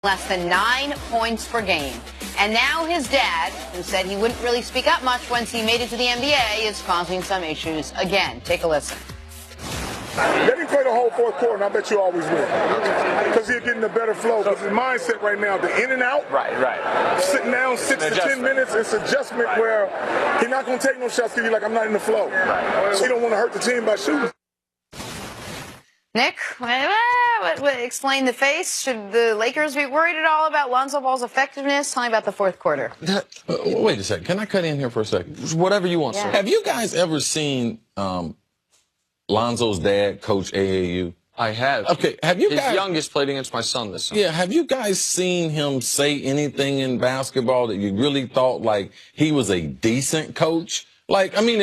less than 9 points per game. And now his dad, who said he wouldn't really speak up much once he made it to the NBA, is causing some issues again. Take a listen. Let him play the whole fourth quarter, and I bet you always win. Because he's getting a better flow. Because his mindset right now, the in and out, right. Sitting down 6 to 10 minutes, it's adjustment where he's not going to take no shots because he's like, I'm not in the flow. So he don't want to hurt the team by shooting. Nick, explain the face. Should the Lakers be worried at all about Lonzo Ball's effectiveness? Tell me about the fourth quarter. Wait a second. Can I cut in here for a second? Whatever you want, yeah. sir. Have you guys ever seen Lonzo's dad coach AAU? I have. Okay, have you His guys... youngest played against my son this summer. Yeah, have you guys seen him say anything in basketball that you really thought, like, he was a decent coach? Like, I mean,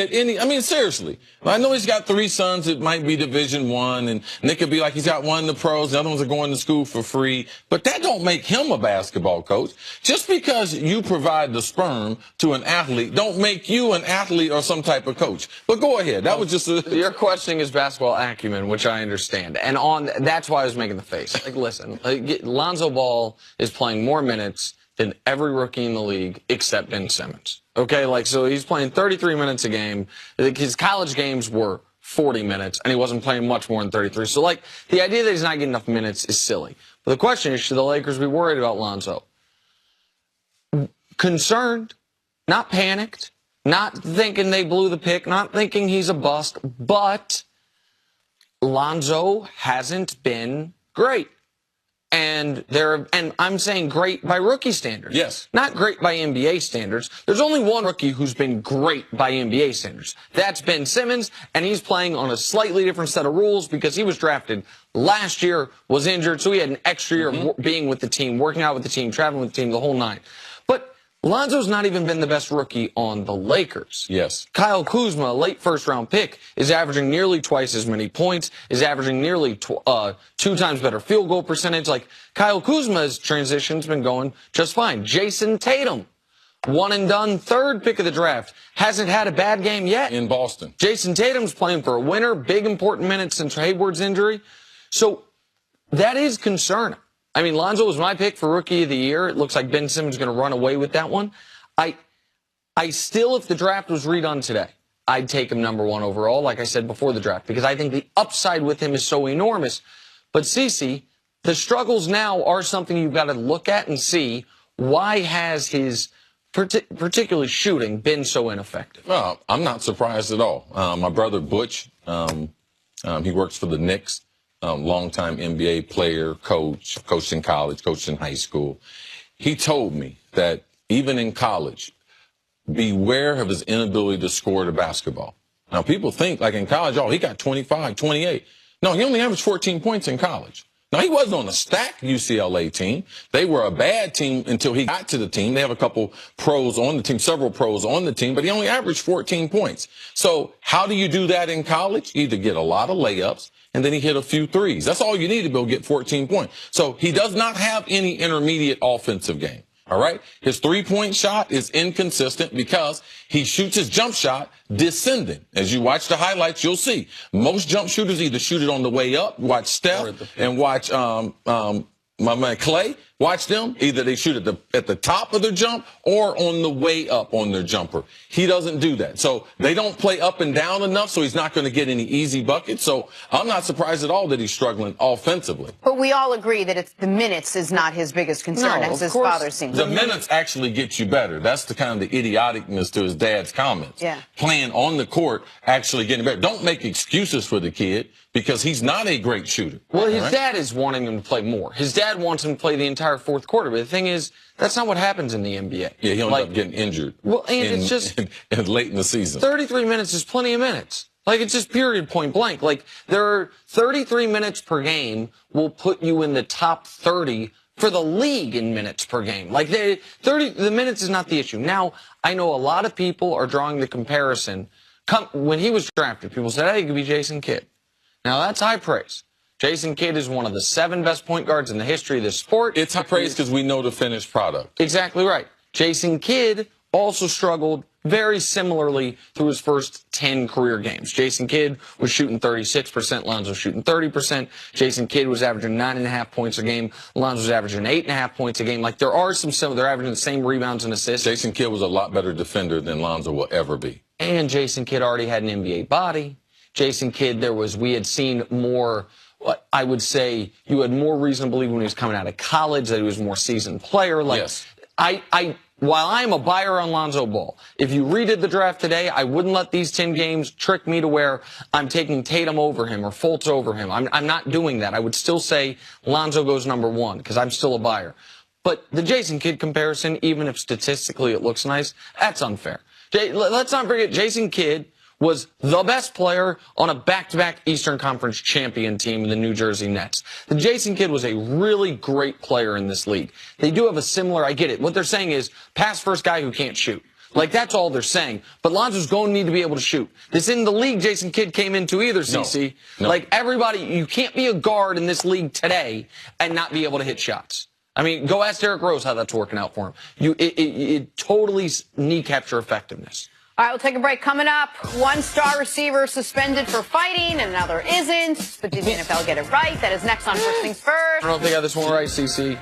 seriously. I know he's got 3 sons that might be Division I, and Nick could be like he's got one in the pros, the other ones are going to school for free. But that don't make him a basketball coach. Just because you provide the sperm to an athlete don't make you an athlete or some type of coach. But go ahead. That was just You're questioning his basketball acumen, which I understand. And that's why I was making the face. Like, listen, Lonzo Ball is playing more minutes than every rookie in the league except Ben Simmons. Okay, so he's playing 33 minutes a game. His college games were 40 minutes, and he wasn't playing much more than 33. So, the idea that he's not getting enough minutes is silly. But the question is, should the Lakers be worried about Lonzo? Concerned, not panicked, not thinking they blew the pick, not thinking he's a bust, but Lonzo hasn't been great. And I'm saying great by rookie standards. Yes. Not great by NBA standards. There's only one rookie who's been great by NBA standards. That's Ben Simmons, and he's playing on a slightly different set of rules because he was drafted last year, was injured, so he had an extra year of being with the team, working out with the team, traveling with the team, the whole nine. But Lonzo's not even been the best rookie on the Lakers. Yes. Kyle Kuzma, a late first-round pick, is averaging nearly twice as many points, is averaging nearly 2 times better field goal percentage. Kyle Kuzma's transition's been going just fine. Jason Tatum, one and done, 3rd pick of the draft, hasn't had a bad game yet. In Boston. Jason Tatum's playing for a winner, big important minutes since Hayward's injury. So that is concerning. I mean, Lonzo was my pick for Rookie of the Year. It looks like Ben Simmons is going to run away with that one. I still, if the draft was redone today, I'd take him #1 overall, like I said before the draft, because I think the upside with him is so enormous. But, Cece, the struggles now are something you've got to look at and see. Why has his, particularly shooting, been so ineffective? Well, I'm not surprised at all. My brother Butch, he works for the Knicks. Longtime NBA player, coached in college, coached in high school. He told me that even in college, beware of his inability to score the basketball. Now, people think, like in college, he got 25, 28. No, he only averaged 14 points in college. Now, he wasn't on a stacked UCLA team. They were a bad team until he got to the team. They have a couple pros on the team, several pros on the team, but he only averaged 14 points. So how do you do that in college? You either get a lot of layups, and then he hit a few threes. That's all you need to be able to get 14 points. So he does not have any intermediate offensive game. All right? His 3-point shot is inconsistent because he shoots his jump shot descending. As you watch the highlights, you'll see. Most jump shooters either shoot it on the way up, watch Steph, and watch my man Clay. Watch them. Either they shoot at the top of their jump or on the way up on their jumper. He doesn't do that. So they don't play up and down enough, so he's not going to get any easy buckets. So I'm not surprised at all that he's struggling offensively. But we all agree that the minutes is not his biggest concern, as his father seems. The minutes actually get you better. That's the kind of the idioticness to his dad's comments. Yeah. Playing on the court, actually getting better. Don't make excuses for the kid because he's not a great shooter. Well, his dad is wanting him to play more. His dad wants him to play the entire fourth quarter. But the thing is, that's not what happens in the NBA. Yeah, he'll end up getting injured. Well, and it's just late in the season. 33 minutes is plenty of minutes. It's just period, point blank. There are 33 minutes per game will put you in the top 30 for the league in minutes per game. The minutes is not the issue. Now, I know a lot of people are drawing the comparison. When he was drafted, people said, hey, he could be Jason Kidd. Now, that's high praise. Jason Kidd is one of the 7 best point guards in the history of this sport. It's high praise because we know the finished product. Exactly right. Jason Kidd also struggled very similarly through his first 10 career games. Jason Kidd was shooting 36%, Lonzo shooting 30%. Jason Kidd was averaging 9.5 points a game. Lonzo was averaging 8.5 points a game. Like, there are they're averaging the same rebounds and assists. Jason Kidd was a lot better defender than Lonzo will ever be. And Jason Kidd already had an NBA body. Jason Kidd, we had seen more, I would say, you had more reason to believe when he was coming out of college that he was a more seasoned player. Like, yes. While I'm a buyer on Lonzo Ball, if you redid the draft today, I wouldn't let these 10 games trick me to where I'm taking Tatum over him or Fultz over him. I'm not doing that. I would still say Lonzo goes number one because I'm still a buyer. But the Jason Kidd comparison, even if statistically it looks nice, that's unfair. Let's not forget, Jason Kidd was the best player on a back-to-back Eastern Conference champion team in the New Jersey Nets. The Jason Kidd was a really great player in this league. They do have a similar, I get it. What they're saying is pass-first guy who can't shoot. Like, that's all they're saying. But Lonzo's going to need to be able to shoot. This isn't the league Jason Kidd came into either, CC. No. Like, everybody, you can't be a guard in this league today and not be able to hit shots. I mean, go ask Derrick Rose how that's working out for him. It totally kneecaps your effectiveness. All right, we'll take a break. Coming up, one star receiver suspended for fighting and another isn't. But did the NFL get it right? That is next on First Things First. I don't think I got this one right, CC.